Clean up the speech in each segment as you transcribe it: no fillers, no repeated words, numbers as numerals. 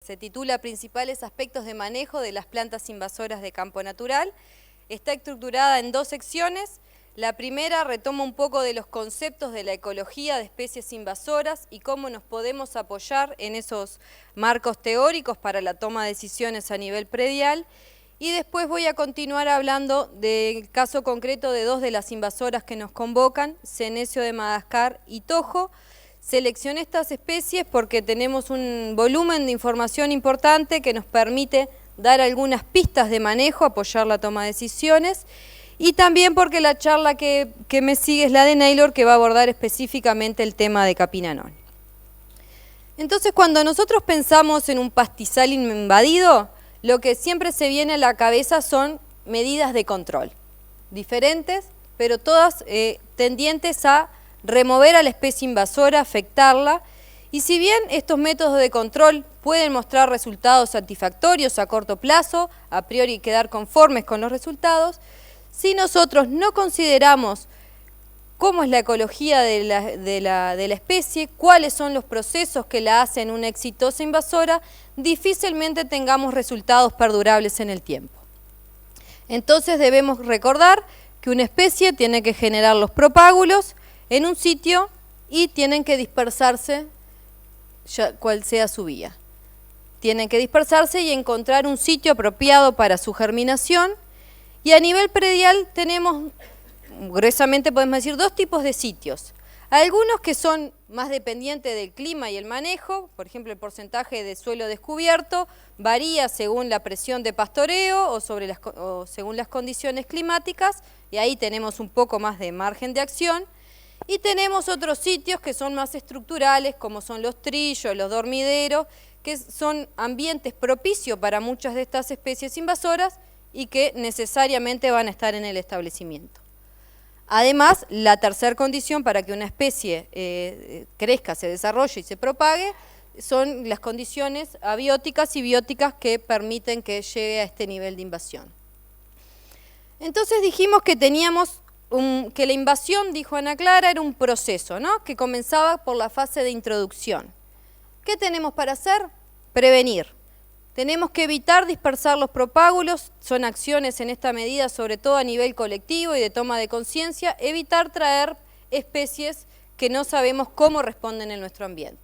Se titula Principales aspectos de manejo de las plantas invasoras de campo natural. Está estructurada en 2 secciones. La primera retoma un poco de los conceptos de la ecología de especies invasoras y cómo nos podemos apoyar en esos marcos teóricos para la toma de decisiones a nivel predial. Y después voy a continuar hablando del caso concreto de 2 de las invasoras que nos convocan, Senecio de Madagascar y Tojo. Seleccioné estas especies porque tenemos un volumen de información importante que nos permite dar algunas pistas de manejo, apoyar la toma de decisiones, y también porque la charla que me sigue es la de Naylor, que va a abordar específicamente el tema de Capinanoni. Entonces, cuando nosotros pensamos en un pastizal invadido, lo que siempre se viene a la cabeza son medidas de control, diferentes, pero todas tendientes a remover a la especie invasora, afectarla, y si bien estos métodos de control pueden mostrar resultados satisfactorios a corto plazo, a priori quedar conformes con los resultados, si nosotros no consideramos cómo es la ecología de la especie, cuáles son los procesos que la hacen una exitosa invasora, difícilmente tengamos resultados perdurables en el tiempo. Entonces debemos recordar que una especie tiene que generar los propágulos en un sitio y tienen que dispersarse, cual sea su vía. Tienen que dispersarse y encontrar un sitio apropiado para su germinación. Y a nivel predial tenemos, gruesamente podemos decir, 2 tipos de sitios. Algunos que son más dependientes del clima y el manejo, por ejemplo el porcentaje de suelo descubierto varía según la presión de pastoreo o según las condiciones climáticas, y ahí tenemos un poco más de margen de acción. Y tenemos otros sitios que son más estructurales, como son los trillos, los dormideros, que son ambientes propicios para muchas de estas especies invasoras y que necesariamente van a estar en el establecimiento. Además, la tercera condición para que una especie crezca, se desarrolle y se propague son las condiciones abióticas y bióticas que permiten que llegue a este nivel de invasión. Entonces dijimos que teníamos que la invasión, dijo Ana Clara, era un proceso, ¿no?, que comenzaba por la fase de introducción. ¿Qué tenemos para hacer? Prevenir. Tenemos que evitar dispersar los propágulos, son acciones en esta medida sobre todo a nivel colectivo y de toma de conciencia, evitar traer especies que no sabemos cómo responden en nuestro ambiente.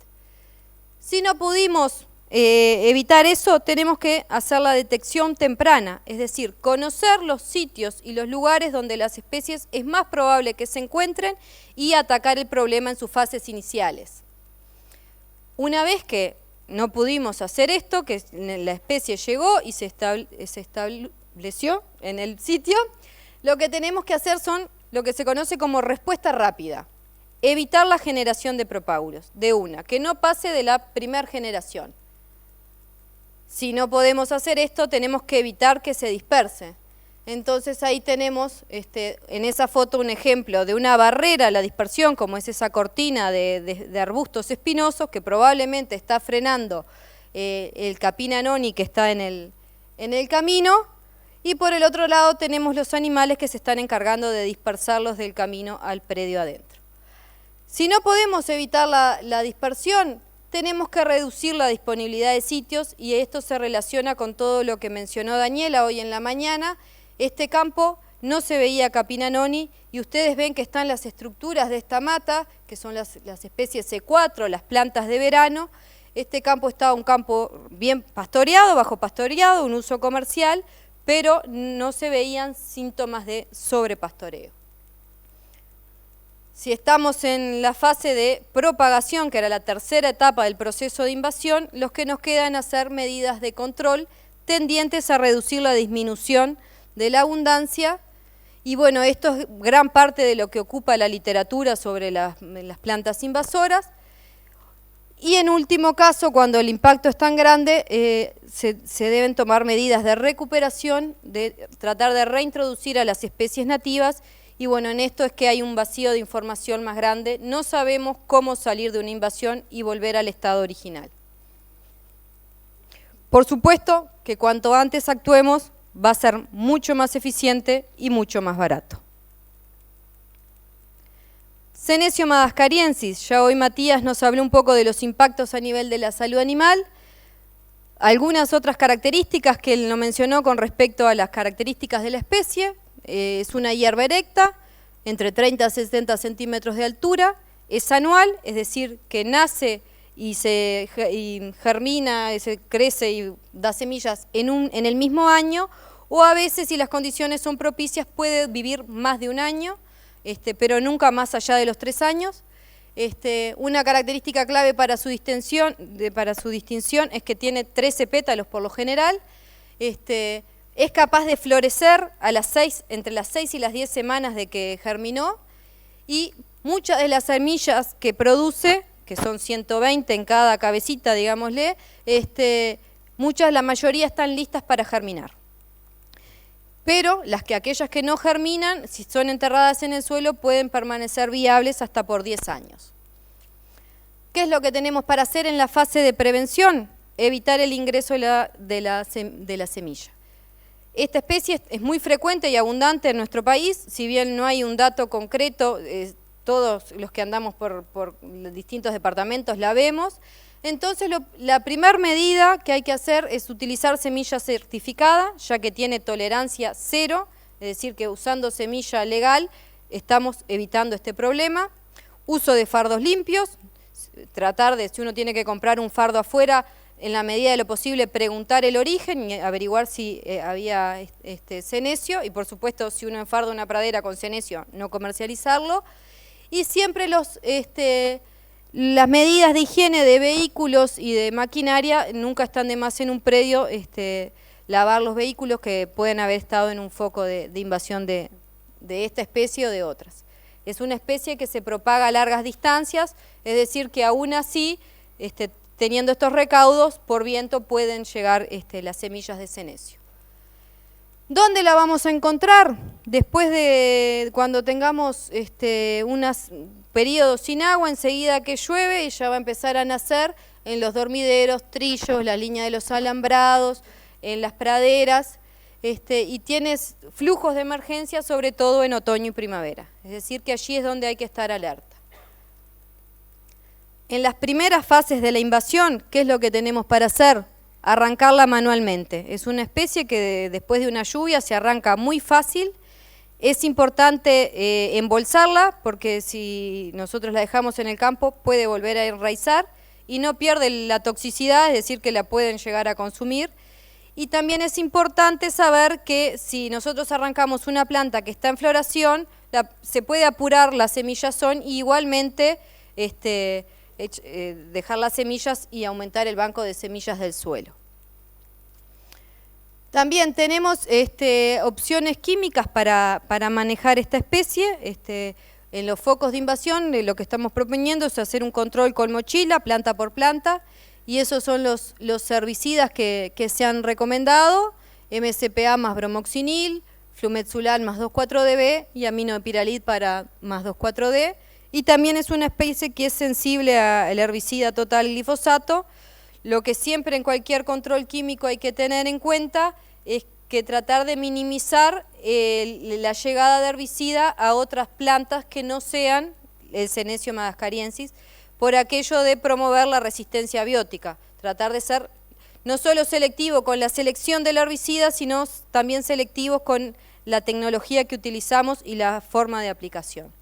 Si no pudimos evitar eso, tenemos que hacer la detección temprana, es decir, conocer los sitios y los lugares donde las especies es más probable que se encuentren y atacar el problema en sus fases iniciales. Una vez que no pudimos hacer esto, que la especie llegó y se estableció en el sitio, lo que tenemos que hacer son lo que se conoce como respuesta rápida. Evitar la generación de propágulos, que no pase de la primera generación. Si no podemos hacer esto, tenemos que evitar que se disperse. Entonces ahí tenemos en esa foto un ejemplo de una barrera a la dispersión, como es esa cortina de arbustos espinosos que probablemente está frenando el Capinanoni que está en el camino, y por el otro lado tenemos los animales que se están encargando de dispersarlos del camino al predio adentro. Si no podemos evitar la dispersión, tenemos que reducir la disponibilidad de sitios, y esto se relaciona con todo lo que mencionó Daniela hoy en la mañana. Este campo no se veía Capinanoni y ustedes ven que están las estructuras de esta mata, que son las especies C4, las plantas de verano. Este campo estaba un campo bien pastoreado, bajo pastoreado, un uso comercial, pero no se veían síntomas de sobrepastoreo. Si estamos en la fase de propagación, que era la tercera etapa del proceso de invasión, los que nos quedan hacer medidas de control tendientes a reducir la disminución de la abundancia, y bueno, esto es gran parte de lo que ocupa la literatura sobre las plantas invasoras. Y en último caso, cuando el impacto es tan grande, se deben tomar medidas de recuperación, de tratar de reintroducir a las especies nativas. Y bueno, en esto es que hay un vacío de información más grande, no sabemos cómo salir de una invasión y volver al estado original. Por supuesto que cuanto antes actuemos, va a ser mucho más eficiente y mucho más barato. Senecio madagascariensis, ya hoy Matías nos habló un poco de los impactos a nivel de la salud animal. Algunas otras características que él no mencionó con respecto a las características de la especie, es una hierba erecta, entre 30 a 60 centímetros de altura, es anual, es decir, que nace y germina, se crece y da semillas en el mismo año, o a veces, si las condiciones son propicias, puede vivir más de un año, pero nunca más allá de los 3 años. Una característica clave para su distinción es que tiene 13 pétalos por lo general. Es capaz de florecer entre las 6 y las 10 semanas de que germinó, y muchas de las semillas que produce, que son 120 en cada cabecita, digámosle, la mayoría están listas para germinar. Pero aquellas que no germinan, si son enterradas en el suelo, pueden permanecer viables hasta por 10 años. ¿Qué es lo que tenemos para hacer en la fase de prevención? Evitar el ingreso de la semilla. Esta especie es muy frecuente y abundante en nuestro país, si bien no hay un dato concreto, todos los que andamos por los distintos departamentos la vemos. Entonces, la primera medida que hay que hacer es utilizar semilla certificada, ya que tiene tolerancia cero, es decir, que usando semilla legal estamos evitando este problema. Uso de fardos limpios, tratar de, si uno tiene que comprar un fardo afuera, en la medida de lo posible preguntar el origen y averiguar si había senecio, y por supuesto, si uno enfarda una pradera con senecio, no comercializarlo. Y siempre las medidas de higiene de vehículos y de maquinaria nunca están de más en un predio, lavar los vehículos que pueden haber estado en un foco de invasión de esta especie o de otras. Es una especie que se propaga a largas distancias, es decir, que aún así, teniendo estos recaudos, por viento pueden llegar las semillas de senecio. ¿Dónde la vamos a encontrar? Después de cuando tengamos unos periodos sin agua, enseguida que llueve, ella va a empezar a nacer en los dormideros, trillos, la línea de los alambrados, en las praderas, y tienes flujos de emergencia sobre todo en otoño y primavera. Es decir, que allí es donde hay que estar alerta. En las primeras fases de la invasión, ¿qué es lo que tenemos para hacer? Arrancarla manualmente. Es una especie que después de una lluvia se arranca muy fácil. Es importante embolsarla, porque si nosotros la dejamos en el campo puede volver a enraizar y no pierde la toxicidad, es decir, que la pueden llegar a consumir. Y también es importante saber que si nosotros arrancamos una planta que está en floración, se puede apurar la semillazón y igualmente dejar las semillas y aumentar el banco de semillas del suelo. También tenemos opciones químicas para manejar esta especie. En los focos de invasión lo que estamos proponiendo es hacer un control con mochila, planta por planta, y esos son los herbicidas que se han recomendado: MSPA más bromoxinil, Flumetsulan más 2,4-DB y aminopiralid para más 2,4-D. Y también es una especie que es sensible al herbicida total glifosato. Lo que siempre en cualquier control químico hay que tener en cuenta es que tratar de minimizar la llegada de herbicida a otras plantas que no sean el Senecio madagascariensis, por aquello de promover la resistencia biótica. Tratar de ser no solo selectivo con la selección del herbicida, sino también selectivos con la tecnología que utilizamos y la forma de aplicación.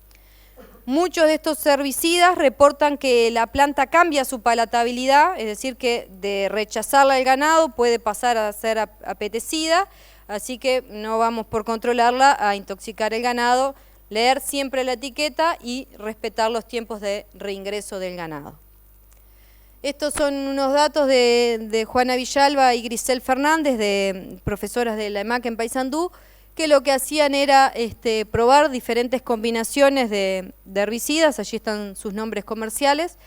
Muchos de estos herbicidas reportan que la planta cambia su palatabilidad, es decir, que de rechazarla al ganado puede pasar a ser apetecida, así que no vamos por controlarla a intoxicar el ganado. Leer siempre la etiqueta y respetar los tiempos de reingreso del ganado. Estos son unos datos de Juana Villalba y Grisel Fernández, profesoras de la EMAC en Paysandú, que lo que hacían era probar diferentes combinaciones de herbicidas. Allí están sus nombres comerciales.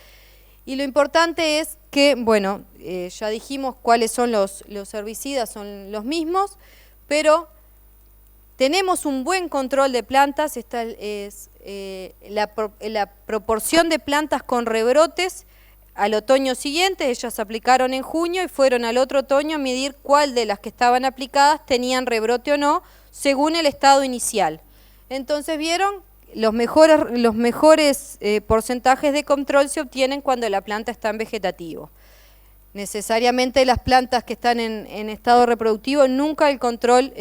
Y lo importante es que, bueno, ya dijimos cuáles son los herbicidas, son los mismos, pero tenemos un buen control de plantas. Esta es la proporción de plantas con rebrotes al otoño siguiente. Ellas aplicaron en junio y fueron al otro otoño a medir cuál de las que estaban aplicadas tenían rebrote o no, según el estado inicial. Entonces vieron, los mejores porcentajes de control se obtienen cuando la planta está en vegetativo. necesariamente las plantas que están en estado reproductivo, nunca el control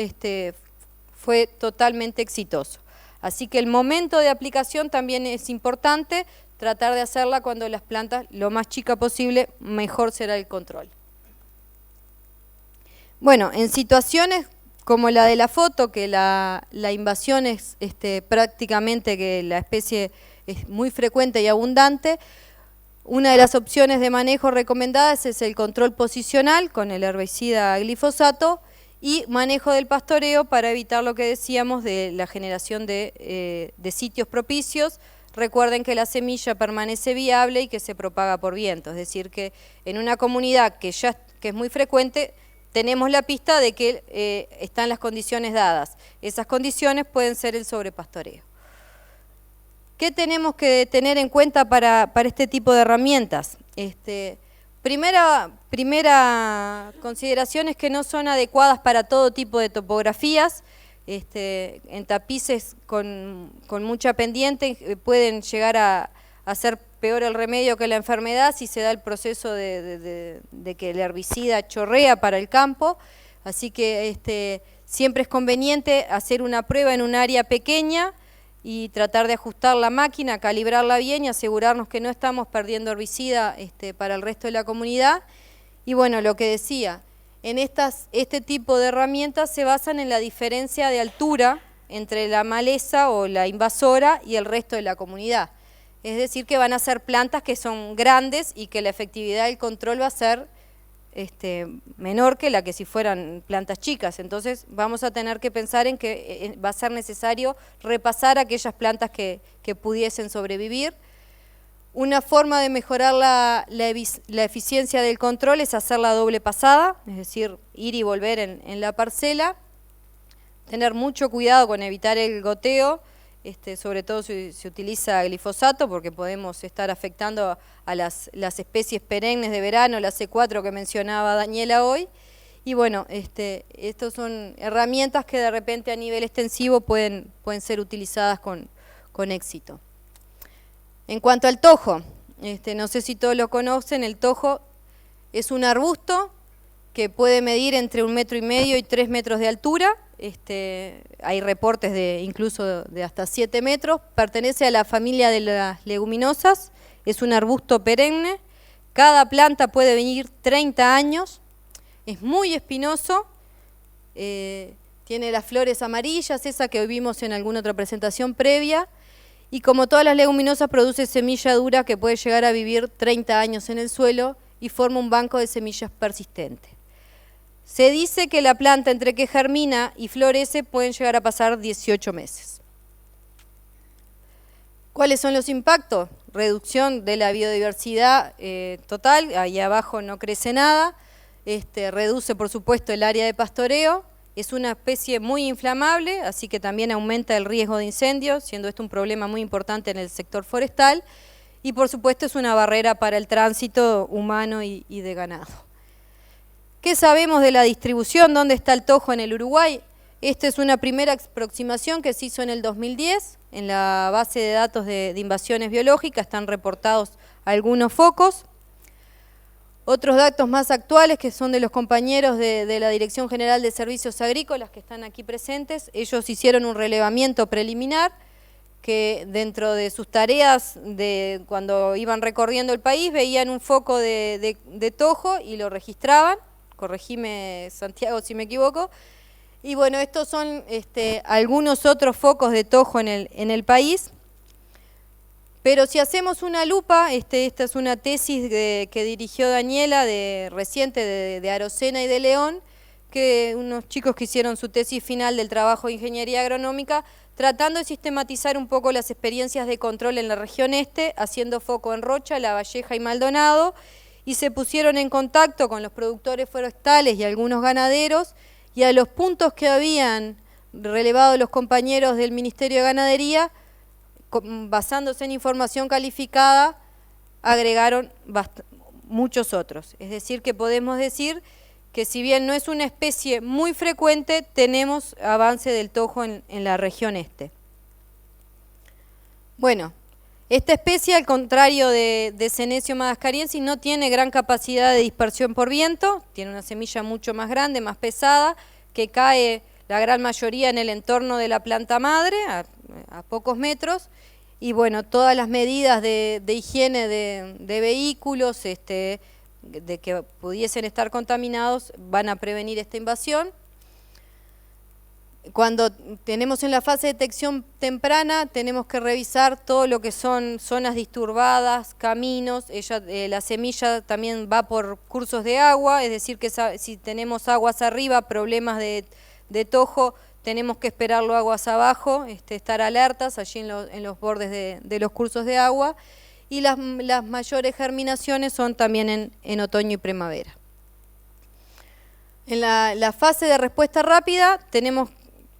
fue totalmente exitoso. Así que el momento de aplicación también es importante, tratar de hacerla cuando las plantas lo más chica posible, mejor será el control. Bueno, en situaciones como la de la foto, que la invasión es prácticamente que la especie es muy frecuente y abundante, una de las opciones de manejo recomendadas es el control posicional con el herbicida glifosato y manejo del pastoreo para evitar lo que decíamos de la generación de sitios propicios. Recuerden que la semilla permanece viable y que se propaga por viento, es decir que en una comunidad que es muy frecuente, tenemos la pista de que están las condiciones dadas. Esas condiciones pueden ser el sobrepastoreo. ¿Qué tenemos que tener en cuenta para este tipo de herramientas? Primera consideración es que no son adecuadas para todo tipo de topografías. En tapices con mucha pendiente pueden llegar a hacer peor el remedio que la enfermedad si se da el proceso de que el herbicida chorrea para el campo. Así que siempre es conveniente hacer una prueba en un área pequeña y tratar de ajustar la máquina, calibrarla bien y asegurarnos que no estamos perdiendo herbicida para el resto de la comunidad. Y bueno, lo que decía, en este tipo de herramientas se basan en la diferencia de altura entre la maleza o la invasora y el resto de la comunidad. Es decir, que van a ser plantas que son grandes y que la efectividad del control va a ser menor que la que si fueran plantas chicas. Entonces vamos a tener que pensar en que va a ser necesario repasar aquellas plantas que pudiesen sobrevivir. Una forma de mejorar la eficiencia del control es hacer la doble pasada, es decir, ir y volver en la parcela. Tener mucho cuidado con evitar el goteo, sobre todo si se utiliza glifosato, porque podemos estar afectando a las especies perennes de verano, la C4 que mencionaba Daniela hoy. Y bueno, estas son herramientas que de repente a nivel extensivo pueden ser utilizadas con éxito. En cuanto al tojo, no sé si todos lo conocen, el tojo es un arbusto que puede medir entre 1,5 metros y 3 metros de altura. Hay reportes incluso de hasta 7 metros, pertenece a la familia de las leguminosas, es un arbusto perenne, cada planta puede vivir 30 años, es muy espinoso, tiene las flores amarillas, esa que vimos en alguna otra presentación previa, y como todas las leguminosas produce semilla dura que puede llegar a vivir 30 años en el suelo y forma un banco de semillas persistente. Se dice que la planta entre que germina y florece pueden llegar a pasar 18 meses. ¿Cuáles son los impactos? Reducción de la biodiversidad total, ahí abajo no crece nada, reduce por supuesto el área de pastoreo, es una especie muy inflamable, así que también aumenta el riesgo de incendios, siendo esto un problema muy importante en el sector forestal, y por supuesto es una barrera para el tránsito humano y de ganado. ¿Qué sabemos de la distribución? ¿Dónde está el tojo en el Uruguay? Esta es una primera aproximación que se hizo en el 2010, en la base de datos de invasiones biológicas, están reportados algunos focos. Otros datos más actuales que son de los compañeros de la Dirección General de Servicios Agrícolas que están aquí presentes, ellos hicieron un relevamiento preliminar que dentro de sus tareas, cuando iban recorriendo el país, veían un foco de tojo y lo registraban. Corregime, Santiago, si me equivoco. Y bueno, estos son algunos otros focos de tojo en el país. Pero si hacemos una lupa, esta es una tesis que dirigió Daniela reciente de Arocena y de León, que unos chicos que hicieron su tesis final del trabajo de ingeniería agronómica, tratando de sistematizar un poco las experiencias de control en la región haciendo foco en Rocha, La Valleja y Maldonado, y se pusieron en contacto con los productores forestales y algunos ganaderos, y a los puntos que habían relevado los compañeros del Ministerio de Ganadería, basándose en información calificada, agregaron muchos otros. Es decir, que podemos decir que si bien no es una especie muy frecuente, tenemos avance del tojo en la región este. Bueno, Esta especie, al contrario de Senecio madagascariensis, no tiene gran capacidad de dispersión por viento, tiene una semilla mucho más grande, más pesada, que cae la gran mayoría en el entorno de la planta madre, a pocos metros, y bueno, todas las medidas de higiene de vehículos, de que pudiesen estar contaminados, van a prevenir esta invasión. Cuando tenemos en la fase de detección temprana, tenemos que revisar todo lo que son zonas disturbadas, caminos. La semilla también va por cursos de agua, es decir, que si tenemos aguas arriba, problemas de tojo, tenemos que esperarlo aguas abajo, estar alertas allí en los bordes de los cursos de agua. Y las mayores germinaciones son también en otoño y primavera. En la fase de respuesta rápida tenemos,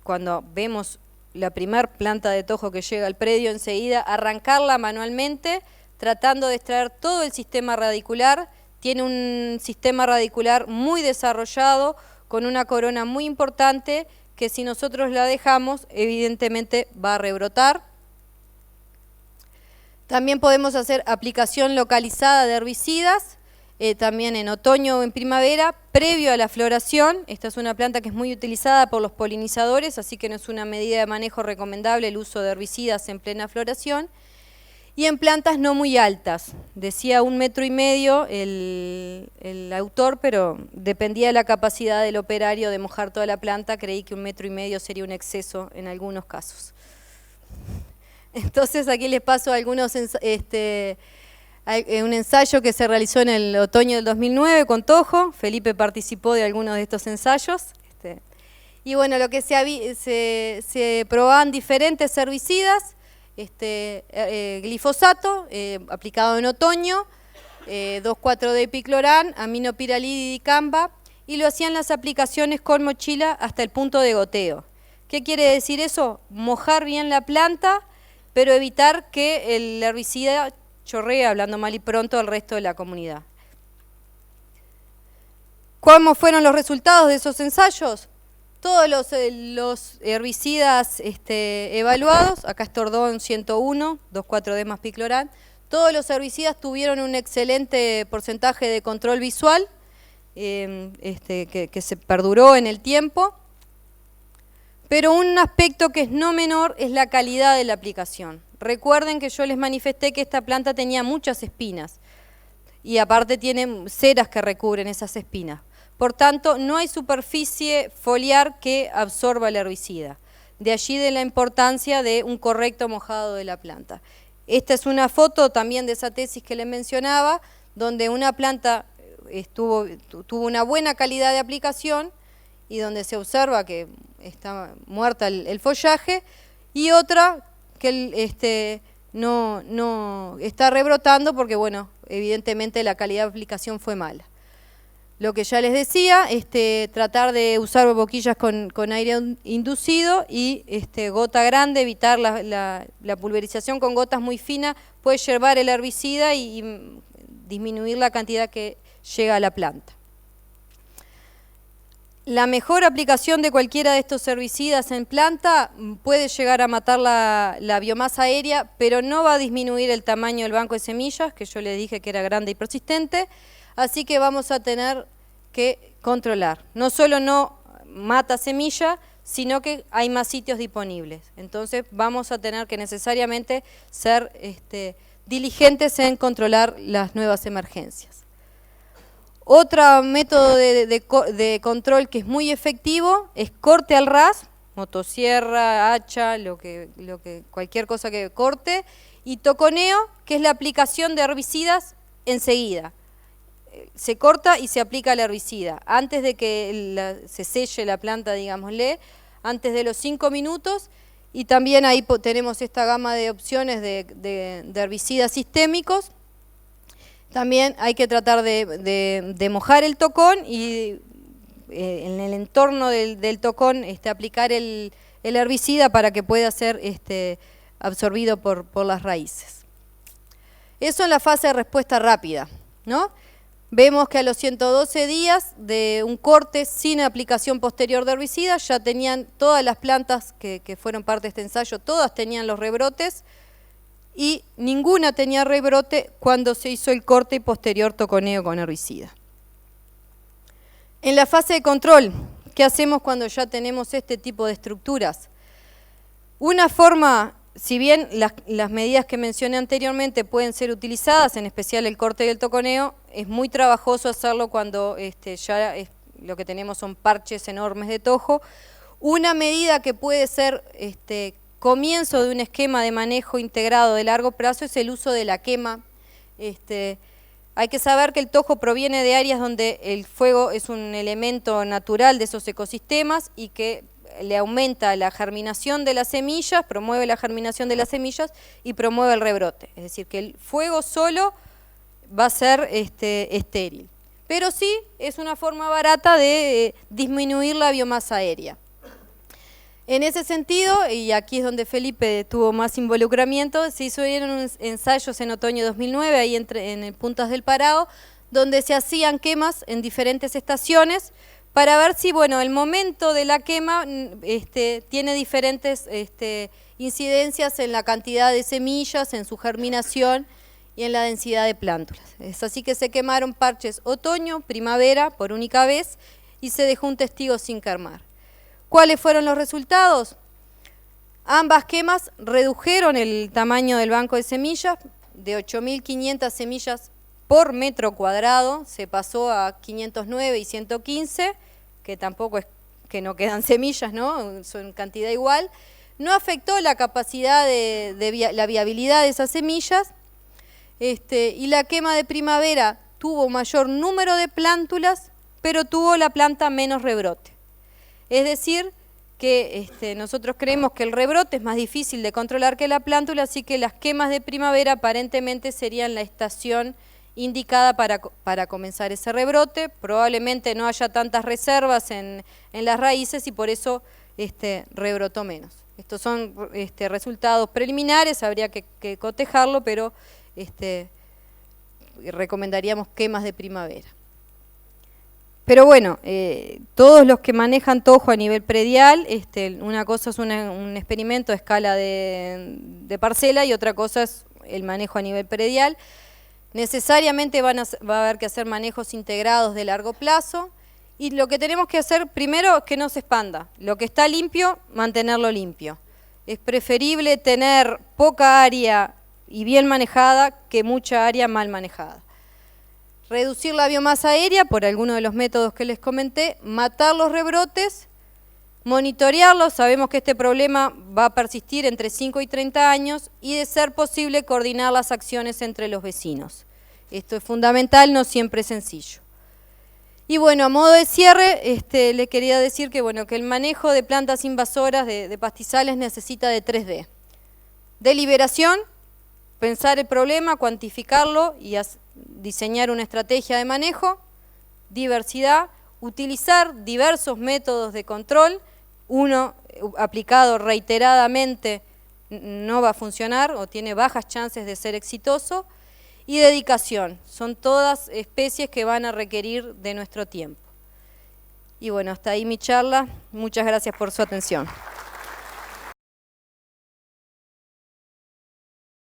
cuando vemos la primer planta de tojo que llega al predio, enseguida arrancarla manualmente, tratando de extraer todo el sistema radicular. Tiene un sistema radicular muy desarrollado, con una corona muy importante, que si nosotros la dejamos, evidentemente va a rebrotar. También podemos hacer aplicación localizada de herbicidas, también en otoño o en primavera, previo a la floración. Esta es una planta que es muy utilizada por los polinizadores, así que no es una medida de manejo recomendable el uso de herbicidas en plena floración. Y en plantas no muy altas, decía 1,5 metros el autor, pero dependía de la capacidad del operario de mojar toda la planta. Creí que 1,5 metros sería un exceso en algunos casos. Entonces aquí les paso algunos un ensayo que se realizó en el otoño del 2009 con tojo. Felipe participó de algunos de estos ensayos. Y bueno, lo que se probaban diferentes herbicidas, glifosato, aplicado en otoño, 2,4-D piclorán, aminopiralid y dicamba, y lo hacían las aplicaciones con mochila hasta el punto de goteo. ¿Qué quiere decir eso? Mojar bien la planta, pero evitar que el herbicida chorree, hablando mal y pronto, al resto de la comunidad. ¿Cómo fueron los resultados de esos ensayos? Todos los herbicidas evaluados, acá es Tordón 101, 2,4-D más piclorán, todos los herbicidas tuvieron un excelente porcentaje de control visual, que se perduró en el tiempo. Pero un aspecto que es no menor es la calidad de la aplicación. Recuerden que yo les manifesté que esta planta tenía muchas espinas y aparte tiene ceras que recubren esas espinas. Por tanto, no hay superficie foliar que absorba el herbicida. De allí de la importancia de un correcto mojado de la planta. Esta es una foto también de esa tesis que les mencionaba, donde una planta tuvo una buena calidad de aplicación y donde se observa que está muerta el follaje, y otra que no está rebrotando porque, bueno, evidentemente la calidad de aplicación fue mala. Lo que ya les decía, tratar de usar boquillas con aire inducido y gota grande, evitar la pulverización con gotas muy finas, puede llevar el herbicida y disminuir la cantidad que llega a la planta. La mejor aplicación de cualquiera de estos herbicidas en planta puede llegar a matar la biomasa aérea, pero no va a disminuir el tamaño del banco de semillas, que yo les dije que era grande y persistente, así que vamos a tener que controlar. No solo no mata semilla, sino que hay más sitios disponibles. Entonces vamos a tener que necesariamente ser diligentes en controlar las nuevas emergencias. Otro método de control que es muy efectivo es corte al ras, motosierra, hacha, cualquier cosa que corte, y toconeo, que es la aplicación de herbicidas enseguida. Se corta y se aplica el herbicida, antes de que se selle la planta, digámosle, antes de los 5 minutos, y también ahí tenemos esta gama de opciones de herbicidas sistémicos. También hay que tratar de mojar el tocón y en el entorno del tocón aplicar el herbicida para que pueda ser absorbido por las raíces. Eso en la fase de respuesta rápida, ¿no? Vemos que a los 112 días de un corte sin aplicación posterior de herbicida ya tenían todas las plantas que fueron parte de este ensayo, todas tenían los rebrotes. y ninguna tenía rebrote cuando se hizo el corte y posterior toconeo con herbicida. En la fase de control, ¿qué hacemos cuando ya tenemos este tipo de estructuras? Una forma, si bien las medidas que mencioné anteriormente pueden ser utilizadas, en especial el corte y el toconeo, es muy trabajoso hacerlo cuando ya lo que tenemos son parches enormes de tojo. Una medida que puede ser comienzo de un esquema de manejo integrado de largo plazo es el uso de la quema. Hay que saber que el tojo proviene de áreas donde el fuego es un elemento natural de esos ecosistemas y que le aumenta la germinación de las semillas, promueve la germinación de las semillas y promueve el rebrote. Es decir, que el fuego solo va a ser estéril. Pero sí es una forma barata de disminuir la biomasa aérea. En ese sentido, y aquí es donde Felipe tuvo más involucramiento, se hicieron unos ensayos en otoño 2009, ahí en Puntas del Parao, donde se hacían quemas en diferentes estaciones para ver si, bueno, el momento de la quema tiene diferentes incidencias en la cantidad de semillas, en su germinación y en la densidad de plántulas. Es así que se quemaron parches otoño, primavera, por única vez, y se dejó un testigo sin quemar. ¿Cuáles fueron los resultados? Ambas quemas redujeron el tamaño del banco de semillas de 8.500 semillas por metro cuadrado, se pasó a 509 y 115, que tampoco es que no quedan semillas, ¿no? Son cantidad igual. No afectó la capacidad la viabilidad de esas semillas, y la quema de primavera tuvo mayor número de plántulas, pero tuvo la planta menos rebrote. Es decir, que nosotros creemos que el rebrote es más difícil de controlar que la plántula, así que las quemas de primavera aparentemente serían la estación indicada para comenzar ese rebrote. Probablemente no haya tantas reservas en las raíces y por eso rebrotó menos. Estos son resultados preliminares, habría que cotejarlo, pero recomendaríamos quemas de primavera. Pero bueno, todos los que manejan tojo a nivel predial, una cosa es un experimento a escala de parcela y otra cosa es el manejo a nivel predial. Necesariamente va a haber que hacer manejos integrados de largo plazo y lo que tenemos que hacer primero es que no se expanda. Lo que está limpio, mantenerlo limpio. Es preferible tener poca área y bien manejada que mucha área mal manejada. Reducir la biomasa aérea por alguno de los métodos que les comenté, matar los rebrotes, monitorearlos, sabemos que este problema va a persistir entre 5 y 30 años y de ser posible coordinar las acciones entre los vecinos. Esto es fundamental, no siempre es sencillo. Y bueno, a modo de cierre, le quería decir que, bueno, que el manejo de plantas invasoras de pastizales necesita de 3D. Deliberación, pensar el problema, cuantificarlo y diseñar una estrategia de manejo. Diversidad, utilizar diversos métodos de control. Uno aplicado reiteradamente no va a funcionar o tiene bajas chances de ser exitoso. Y dedicación, son todas especies que van a requerir de nuestro tiempo. Y bueno, hasta ahí mi charla. Muchas gracias por su atención.